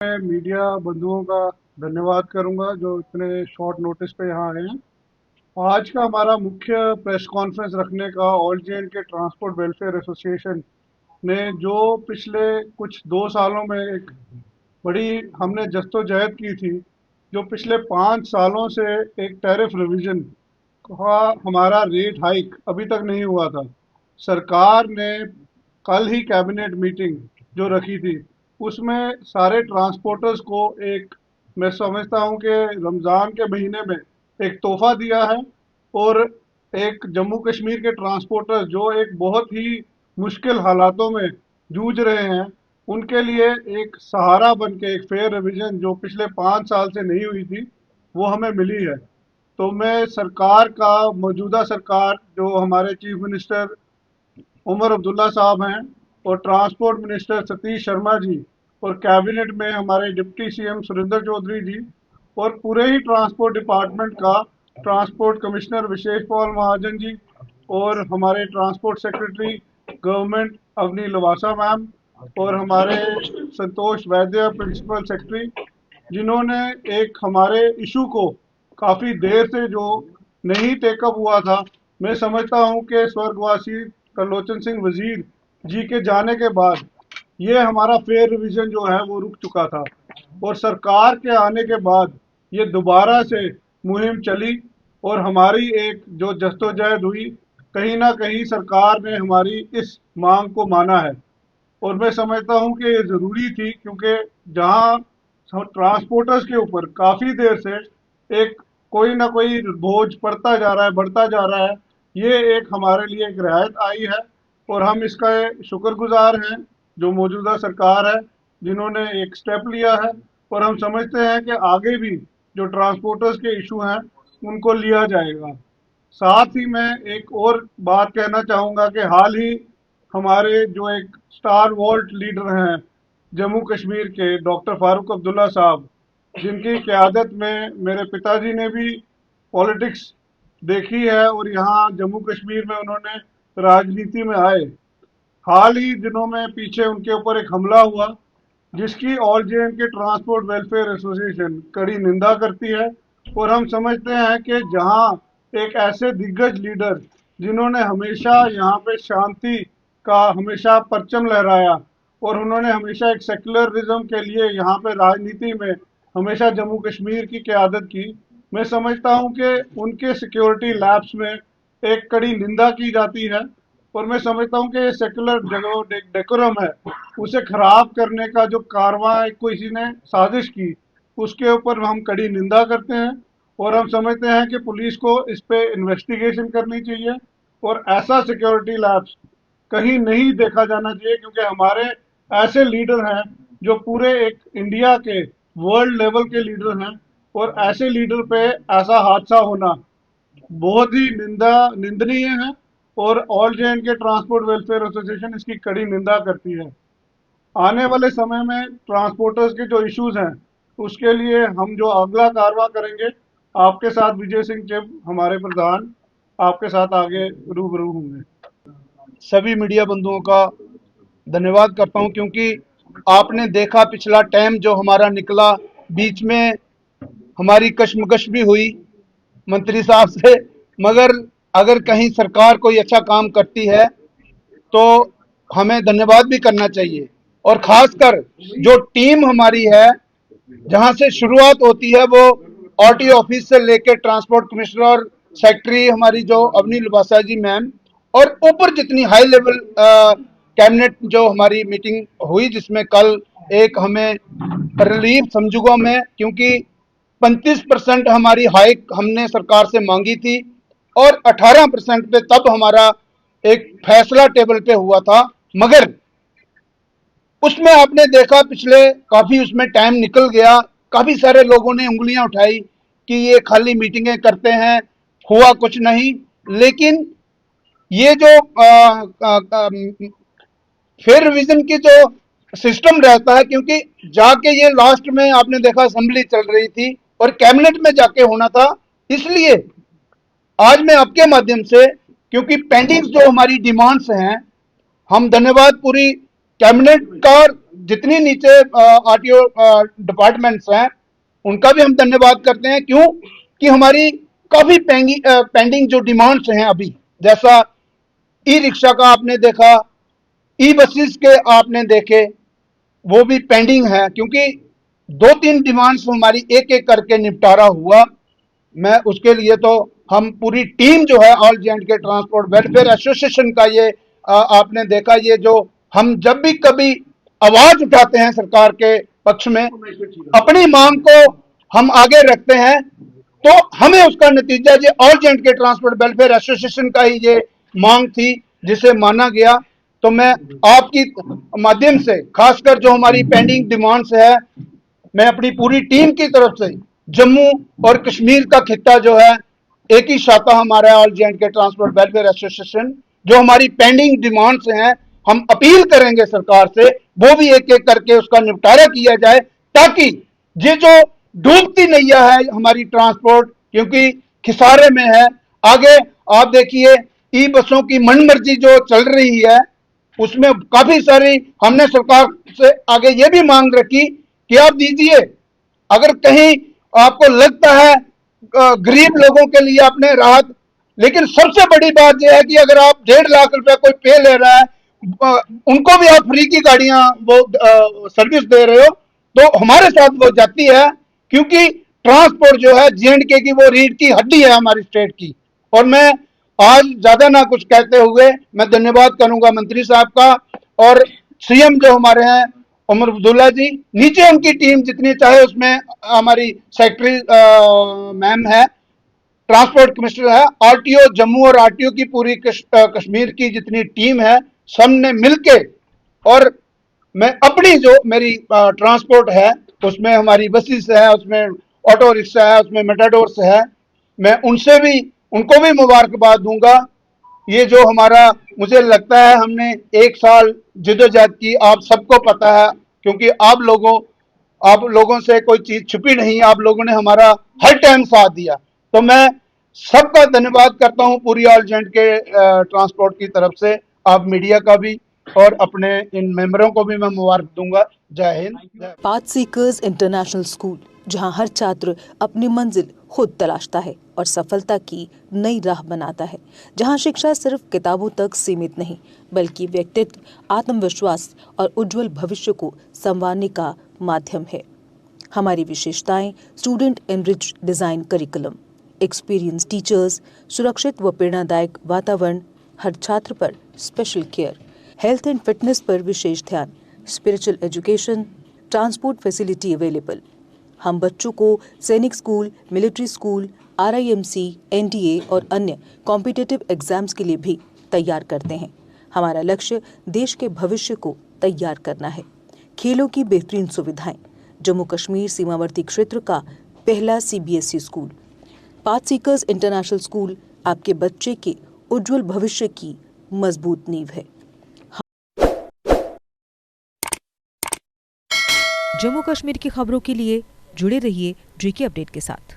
मैं मीडिया बंधुओं का धन्यवाद करूंगा जो इतने शॉर्ट नोटिस पे यहाँ आए हैं। आज का हमारा मुख्य प्रेस कॉन्फ्रेंस रखने का ऑल जे एंड के ट्रांसपोर्ट वेलफेयर एसोसिएशन ने जो पिछले कुछ 2 सालों में एक बड़ी हमने जद्दोजहद की थी, जो पिछले 5 सालों से एक टैरिफ रिवीजन का हमारा रेट हाइक अभी तक नहीं हुआ था। सरकार ने कल ही कैबिनेट मीटिंग जो रखी थी, उसमें सारे ट्रांसपोर्टर्स को एक, मैं समझता हूं कि रमज़ान के महीने में एक तोहफा दिया है। और एक जम्मू कश्मीर के ट्रांसपोर्टर्स जो एक बहुत ही मुश्किल हालातों में जूझ रहे हैं, उनके लिए एक सहारा बन के एक फेयर रिवीजन जो पिछले 5 साल से नहीं हुई थी, वो हमें मिली है। तो मैं सरकार का, मौजूदा सरकार जो हमारे चीफ मिनिस्टर उमर अब्दुल्ला साहब हैं, और ट्रांसपोर्ट मिनिस्टर सतीश शर्मा जी, और कैबिनेट में हमारे डिप्टी सीएम सुरेंद्र चौधरी जी, और पूरे ही ट्रांसपोर्ट डिपार्टमेंट का ट्रांसपोर्ट कमिश्नर विशेष पॉल महाजन जी, और हमारे transport secretary government Avny Lavasa ma'am, और हमारे संतोष वैद्य प्रिंसिपल सेक्रेटरी, जिन्होंने एक हमारे इशू को काफ़ी देर से जो नहीं टेकअप हुआ था। मैं समझता हूं कि स्वर्गवासी त्रिलोचन सिंह वजीर जी के जाने के बाद ये हमारा फेयर रिवीजन जो है वो रुक चुका था, और सरकार के आने के बाद ये दोबारा से मुहिम चली, और हमारी एक जो जद्दोजहद हुई, कहीं ना कहीं सरकार ने हमारी इस मांग को माना है। और मैं समझता हूं कि ये ज़रूरी थी, क्योंकि जहां ट्रांसपोर्टर्स के ऊपर काफ़ी देर से एक कोई ना कोई बोझ पड़ता जा रहा है, बढ़ता जा रहा है, ये एक हमारे लिए एक रियायत आई है। और हम इसका शुक्रगुजार हैं जो मौजूदा सरकार है, जिन्होंने एक स्टेप लिया है। और हम समझते हैं कि आगे भी जो ट्रांसपोर्टर्स के इशू हैं उनको लिया जाएगा। साथ ही मैं एक और बात कहना चाहूँगा कि हाल ही हमारे जो एक स्टार वॉल्ट लीडर हैं जम्मू कश्मीर के, डॉक्टर फारूक अब्दुल्ला साहब, जिनकी क़यादत में मेरे पिताजी ने भी पॉलिटिक्स देखी है और यहाँ जम्मू कश्मीर में उन्होंने राजनीति में आए। हाल ही दिनों में पीछे उनके ऊपर एक हमला हुआ, जिसकी ऑल जे एंड के ट्रांसपोर्ट वेलफेयर एसोसिएशन कड़ी निंदा करती है। और हम समझते हैं कि जहां एक ऐसे दिग्गज लीडर, जिन्होंने हमेशा यहाँ पे शांति का हमेशा परचम लहराया, और उन्होंने हमेशा एक सेक्युलरिज्म के लिए यहाँ पे राजनीति में हमेशा जम्मू कश्मीर की क़यादत की, मैं समझता हूँ कि उनके सिक्योरिटी लैब्स में एक कड़ी निंदा की जाती है। और मैं समझता हूँ कि ये सेकुलर जो डेकोरम है, उसे खराब करने का जो कारवां किसी ने साजिश की, उसके ऊपर हम कड़ी निंदा करते हैं। और हम समझते हैं कि पुलिस को इस पे इन्वेस्टिगेशन करनी चाहिए, और ऐसा सिक्योरिटी लैब्स कहीं नहीं देखा जाना चाहिए, क्योंकि हमारे ऐसे लीडर हैं जो पूरे एक इंडिया के, वर्ल्ड लेवल के लीडर हैं, और ऐसे लीडर पे ऐसा हादसा होना बहुत ही निंदनीय है। और ऑल जे एंड के ट्रांसपोर्ट वेलफेयर एसोसिएशन इसकी कड़ी निंदा करती है। आने वाले समय में ट्रांसपोर्टर्स के जो इश्यूज हैं, उसके लिए हम जो अगला कार्रवाई करेंगे, आपके साथ विजय सिंह चिब हमारे प्रधान आपके साथ आगे रूबरू होंगे। सभी मीडिया बंधुओं का धन्यवाद करता हूं, क्योंकि आपने देखा पिछला टाइम जो हमारा निकला, बीच में हमारी कशमकश भी हुई मंत्री साहब से। मगर अगर कहीं सरकार कोई अच्छा काम करती है तो हमें धन्यवाद भी करना चाहिए। और खासकर जो टीम हमारी है, जहां से शुरुआत होती है, वो आरटी ऑफिस से लेकर ट्रांसपोर्ट कमिश्नर और सेक्रेटरी हमारी जो अवनी लुबासा जी मैम, और ऊपर जितनी हाई लेवल कैबिनेट जो हमारी मीटिंग हुई, जिसमें कल एक हमें रिलीफ समझूंगा मैं, क्योंकि 35% हमारी हाइक हमने सरकार से मांगी थी, और 18% पे तब हमारा एक फैसला टेबल पे हुआ था। मगर उसमें आपने देखा पिछले काफी उसमें टाइम निकल गया, काफी सारे लोगों ने उंगलियां उठाई कि ये खाली मीटिंगें करते हैं, हुआ कुछ नहीं। लेकिन ये जो फेयर रिवीजन की जो सिस्टम रहता है, क्योंकि जाके ये लास्ट में आपने देखा असेंबली चल रही थी और कैबिनेट में जाके होना था, इसलिए आज मैं आपके माध्यम से, क्योंकि पेंडिंग जो हमारी डिमांड्स हैं, हम धन्यवाद पूरी कैबिनेट का जितनी नीचे आरटीओ डिपार्टमेंट्स हैं उनका भी हम धन्यवाद करते हैं। क्यों कि हमारी काफी पेंडिंग जो डिमांड्स हैं अभी, जैसा ई रिक्शा का आपने देखा, ई बसेस के आपने देखे, वो भी पेंडिंग है, क्योंकि 2-3 डिमांड्स हमारी एक एक करके निपटारा हुआ। मैं उसके लिए तो हम पूरी टीम जो है ऑल जे एंड के ट्रांसपोर्ट वेलफेयर एसोसिएशन का ये आपने देखा, ये जो हम जब भी कभी आवाज उठाते हैं सरकार के पक्ष में, अपनी मांग को हम आगे रखते हैं, तो हमें उसका नतीजा ये ऑल जे एंड के ट्रांसपोर्ट वेलफेयर एसोसिएशन का ही ये मांग थी जिसे माना गया। तो मैं आपकी माध्यम से खासकर जो हमारी पेंडिंग डिमांड्स है, मैं अपनी पूरी टीम की तरफ से जम्मू और कश्मीर का खित्ता जो है, एक ही शाखा हमारा ऑल जे एंड के ट्रांसपोर्ट वेलफेयर एसोसिएशन, जो हमारी पेंडिंग डिमांड्स हैं हम अपील करेंगे सरकार से, वो भी एक एक करके उसका निपटारा किया जाए, ताकि ये जो डूबती नैया है हमारी ट्रांसपोर्ट, क्योंकि खिसारे में है। आगे आप देखिए ई बसों की मनमर्जी जो चल रही है, उसमें काफी सारी हमने सरकार से आगे ये भी मांग रखी कि आप दीजिए, अगर कहीं आपको लगता है गरीब लोगों के लिए आपने राहत, लेकिन सबसे बड़ी बात यह है कि अगर आप 1.5 लाख रुपए कोई पे ले रहा है, उनको भी आप फ्री की गाड़ियां वो सर्विस दे रहे हो, तो हमारे साथ वो जाती है, क्योंकि ट्रांसपोर्ट जो है जे.एंड.के की वो रीढ़ की हड्डी है हमारी स्टेट की। और मैं आज ज्यादा ना कुछ कहते हुए मैं धन्यवाद करूंगा मंत्री साहब का, और सीएम जो हमारे हैं उमर अब्दुल्ला जी, नीचे उनकी टीम जितनी चाहे, उसमें हमारी सेक्रेटरी मैम है, ट्रांसपोर्ट कमिश्नर है, आरटीओ जम्मू और आरटीओ की पूरी कश्मीर की जितनी टीम है, सबने मिलके, और मैं अपनी जो मेरी ट्रांसपोर्ट है उसमें हमारी बसेस है, उसमें ऑटो रिक्शा है, उसमें मेटाडोर्स है, मैं उनसे भी उनको भी मुबारकबाद दूंगा। ये जो हमारा, मुझे लगता है हमने 1 साल जिदोजहद की, आप सबको पता है, क्योंकि आप लोगों से कोई चीज छुपी नहीं, आप लोगों ने हमारा हर टाइम साथ दिया। तो मैं सबका धन्यवाद करता हूं पूरी ऑल जे एंड के ट्रांसपोर्ट की तरफ से, आप मीडिया का भी, और अपने इन मेंबरों को भी मैं मुबारक दूंगा। जय Hind. Path seekers international school, जहां हर छात्र अपनी मंजिल खुद तलाशता है और सफलता की नई राह बनाता है, जहां शिक्षा सिर्फ किताबों तक सीमित नहीं बल्कि व्यक्तित्व, आत्मविश्वास और उज्जवल भविष्य को संवारने का माध्यम है। हमारी विशेषताएं: student enrich design curriculum, experience teachers, सुरक्षित व प्रेरणादायक वातावरण, हर छात्र पर special care, health and fitness पर विशेष ध्यान, spiritual education, transport facility available. हम बच्चों को Sainik school, military school, RIMC, NDA और अन्य कॉम्पिटिटिव एग्जाम्स के लिए भी तैयार करते हैं। हमारा लक्ष्य देश के भविष्य को तैयार करना है। खेलों की बेहतरीन सुविधाएं, जम्मू कश्मीर सीमावर्ती क्षेत्र का पहला CBSE school. Path seekers international school आपके बच्चे के उज्जवल भविष्य की मजबूत नींव है। जम्मू कश्मीर की खबरों के लिए जुड़े रहिए JK अपडेट के साथ।